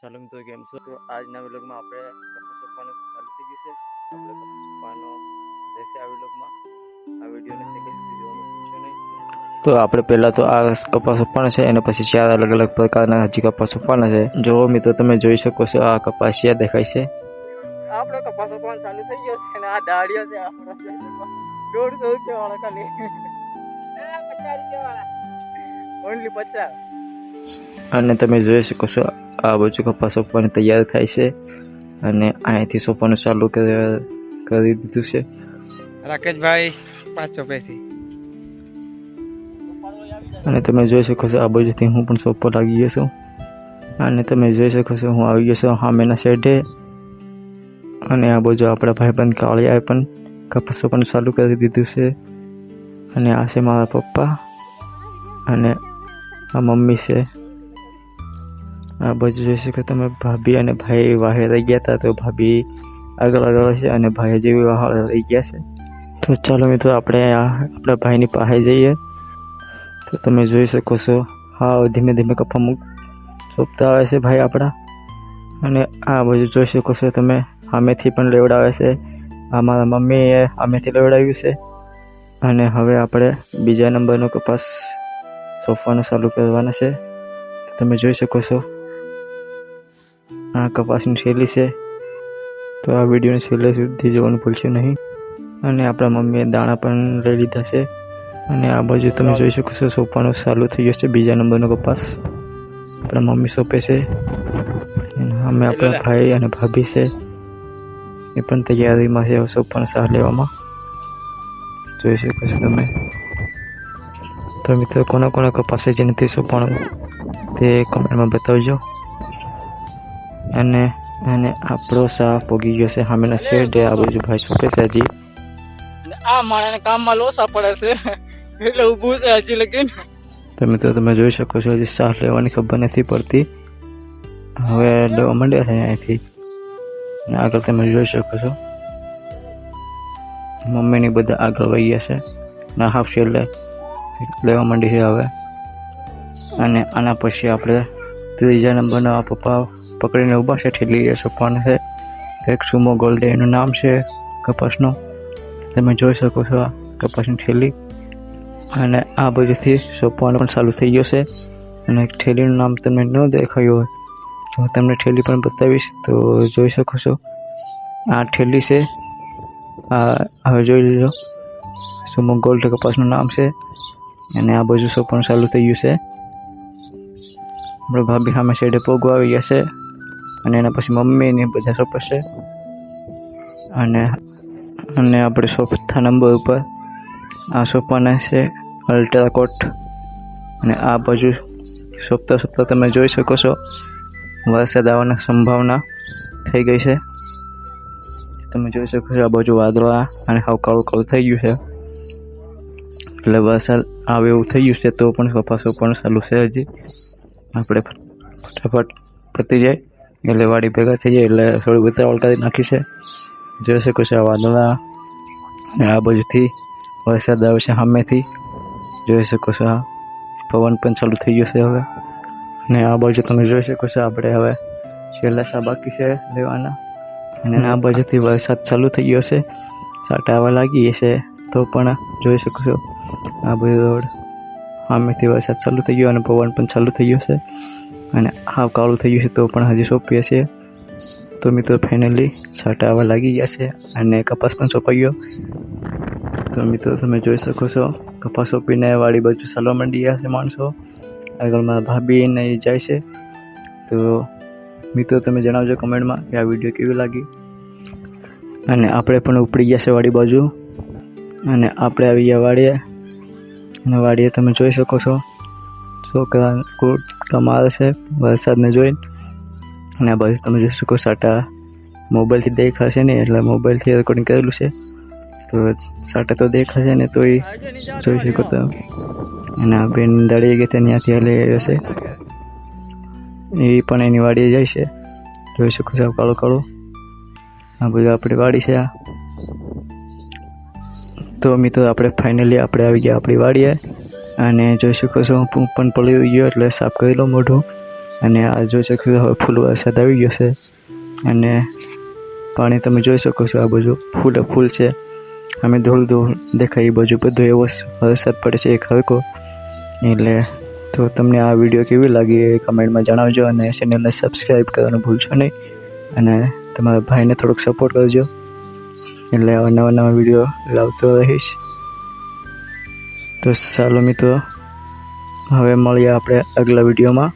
ચાલો મિત્રો કેમ છો? તો આજના વ્લોગમાં આપણે કપાસ રોપવાનું ચાલુ થઈ ગયું છે. આપણે કપાસ રોપવાનો રહેશે આ વ્લોગમાં. આ વિડીયોને સેકન્ડ સુધી જોવાનું ભૂલશો નહીં. તો આપણે પહેલાં તો આ કપાસ રોપવાનો છે, એને પછી 4 અલગ અલગ પ્રકારના હજી કપાસ રોપવાના છે. જો મિત્રો તમે જોઈ શકો છો, આ કપાસિયા દેખાય છે. આપણો કપાસ રોપવાનું ચાલુ થઈ ગયો છે અને આ દાડિયા છે આપણો 150 રૂપિયા વાળા ખાલી 50 રૂપિયા વાળા ઓનલી 50. અને તમે જોઈ શકો છો આ બાજુ કપાસ રોપવાની તૈયાર થાય છે અને અહીંથી સોંપવાનું ચાલુ કરી દીધું છે. રાકેશભાઈ 500 પૈસી. અને તમે જોઈ શકો છો આ બાજુથી હું પણ સોંપવા લાગી ગયો છું. અને તમે જોઈ શકો છો હું આવી ગયો છું સામેના સાઈડે. અને આ બાજુ આપણા ભાઈબંધ કાળિયાએ પણ કપાસ રોપવાનું ચાલુ કરી દીધું છે. અને આ છે મારા પપ્પા અને આ મમ્મી છે. આ બાજુ જોઈ શકો તમે ભાભી અને ભાઈ વાહે રહી ગયા હતા, તો ભાભી આગળ છે અને ભાઈ જેવી વાહ રહી ગયા છે. તો ચાલો મિત્રો આપણે આપણા ભાઈની પાસે જઈએ. તો તમે જોઈ શકો છો હા ધીમે ધીમે કપા સોંપતા આવે છે ભાઈ આપણા. અને આ બાજુ જોઈ શકો છો તમે સામેથી પણ લેવડાવે છે. આ મારા મમ્મીએ સામેથી લેવડાવ્યું છે. અને હવે આપણે બીજા નંબરનો કપાસ સોંપવાનું ચાલુ કરવાના છે. તમે જોઈ શકો છો આ કપાસની શૈલી છે. તો આ વિડીયોની છેલ્લે સુધી જોવાનું ભૂલશો નહીં. અને આપણા મમ્મીએ દાણા પણ લઈ લીધા છે. અને આ બાજુ તમે જોઈ શકો છો સોંપવાનું ચાલુ થઈ ગયું છે બીજા નંબરનો કપાસ. આપણા મમ્મી સોંપે છે. અમે આપણા ભાઈ અને ભાભી છે એ પણ તૈયારીમાં છે સોંપવાનો સાહ લેવામાં. જોઈ શકો છો તમે. તો મિત્રો કોના કોના કપાસ છે જે નથી સોંપવાનું તે કમેન્ટમાં બતાવજો. અને આપણો સાહ પોગી ગયો છે સામેના શેડે. આ બાજુ ભાઈ સોંપે છે હજી. અને આ માણસને કામમાં લોસા પડે છે એટલે ઊભું છે હજી લગીન. તો મિત્રો તમે જોઈ શકો છો હજી સાહ લેવાની ખબર નથી પડતી. હવે લેવા માંડ્યા છે અહીંથી. અને આગળ તમે જોઈ શકો છો મમ્મીની બધા આગળ વહી ગયા છે અને હાફ શેર લેવા માંડી છે હવે. અને આના પછી આપણે ત્રીજા નંબરના પપ્પા પકડીને ઊભા છે. ઠેલી સોંપવાના છે. એક સુમો ગોલ્ડ એનું નામ છે કપાસનું. તમે જોઈ શકો છો આ કપાસની ઠેલી. અને આ બાજુથી સોંપવાનું પણ ચાલુ થઈ ગયો છે. અને ઠેલીનું નામ તમને ન દેખાયું હોય તો તમને ઠેલી પણ બતાવીશ. તો જોઈ શકો છો આ ઠેલી છે. આ હવે જોઈ લીધો સુમો ગોલ્ડ કપાસનું નામ છે. અને આ બાજુ સોંપવાનું ચાલુ થઈ ગયું છે. આપણે ભાભી સામે સાઈડે પોગવા આવી ગયા છે. અને એના પછી મમ્મી ને બધા સોંપે છે. અને આપણે ચોથા નંબર ઉપર આ સોંપવાના છે અલ્ટ્રા કોટ. અને આ બાજુ સોંપતા તમે જોઈ શકો છો વરસાદ આવવાની સંભાવના થઈ ગઈ છે. તમે જોઈ શકો છો આ બાજુ વાદળા અને હાવ કાળું થઈ ગયું છે. એટલે વરસાદ આવે એવું થઈ ગયું છે. તો પણ કપાસ રોપવાનું ચાલુ છે હજી. આપણે ફટાફટ પતી જાય એટલે વાડી ભેગા થઈ જાય એટલે થોડી ઉતાવળ કરી નાખી છે. જોઈ શકો છો આ વાદળા અને આ બાજુથી વરસાદ આવે છે સામેથી. જોઈ શકો છો આ પવન પણ ચાલુ થઈ ગયો છે હવે. અને આ બાજુ તમે જોઈ શકો છો આપણે હવે છેલ્લા સા બાકી છે લેવાના. અને આ બાજુથી વરસાદ ચાલુ થઈ ગયો છે. છાંટા આવવા લાગી છે. તો પણ જોઈ શકો છો આ બધું રોડ સામેથી વરસાદ ચાલુ થઈ ગયો અને પવન પણ ચાલુ થઈ ગયો છે. અને હાવ કાળું થઈ ગયું છે તો પણ હજી સોંપીએ છીએ. તો મિત્રો ફાઇનલી છાંટા આવવા લાગી ગયા છે અને કપાસ પણ સોંપાઈ ગયો. તો મિત્રો તમે જોઈ શકો છો કપાસ સોંપીને વાડી બાજુ ચાલવા માંડી ગયા છે માણસો. આગળ મારા ભાભી ને જાય છે. તો મિત્રો તમે જણાવજો કમેન્ટમાં કે આ વિડીયો કેવી લાગી. અને આપણે પણ ઉપડી ગયા છે વાડી બાજુ. અને આપણે આવી ગયા વાડીએ. અને વાડીએ તમે જોઈ શકો છો છોકરા કૂદકા મારે છે વરસાદને જોઈને. અને આ બાજુ તમે જોઈ શકો સાટા મોબાઈલથી દેખાશે નહીં એટલે મોબાઈલથી રેકોર્ડિંગ કરેલું છે. તો સાટા તો દેખાશે ને તો એ જોઈ શકો તમે. અને આ બેન દાડી ગઈ ત્યાંથી હાલી આવ્યો છે. એ પણ એની વાડીએ જાય છે. જોઈ શકો છો કાળો કાળો. આ બધું આપણી વાડી છે આ. તો મિત્રો આપણે ફાઇનલી આપણે આવી ગયા આપણી વાડીએ. અને જોઈ શકો છો હું પણ પડી ગયો એટલે સાફ કરી લો મોઢું. અને આ જોઈ શકો છો હવે ફૂલ વરસાદ આવી ગયો છે અને પાણી તમે જોઈ શકો છો. આ બાજુ ફૂલ છે, અમે ધૂળ દેખાય એ બાજુ બધો એવો વરસાદ પડે છે એક હરકો. એટલે તો તમને આ વિડીયો કેવી લાગી એ કમેન્ટમાં જણાવજો અને ચેનલને સબસ્ક્રાઈબ કરવાનું ભૂલશો નહીં અને તમારા ભાઈને થોડોક સપોર્ટ કરજો. એટલે આવા નવા વિડીયો લાવતો રહીશ. તો ચાલો મિત્રો, હવે મળીએ આપણે આગલા વિડીયોમાં.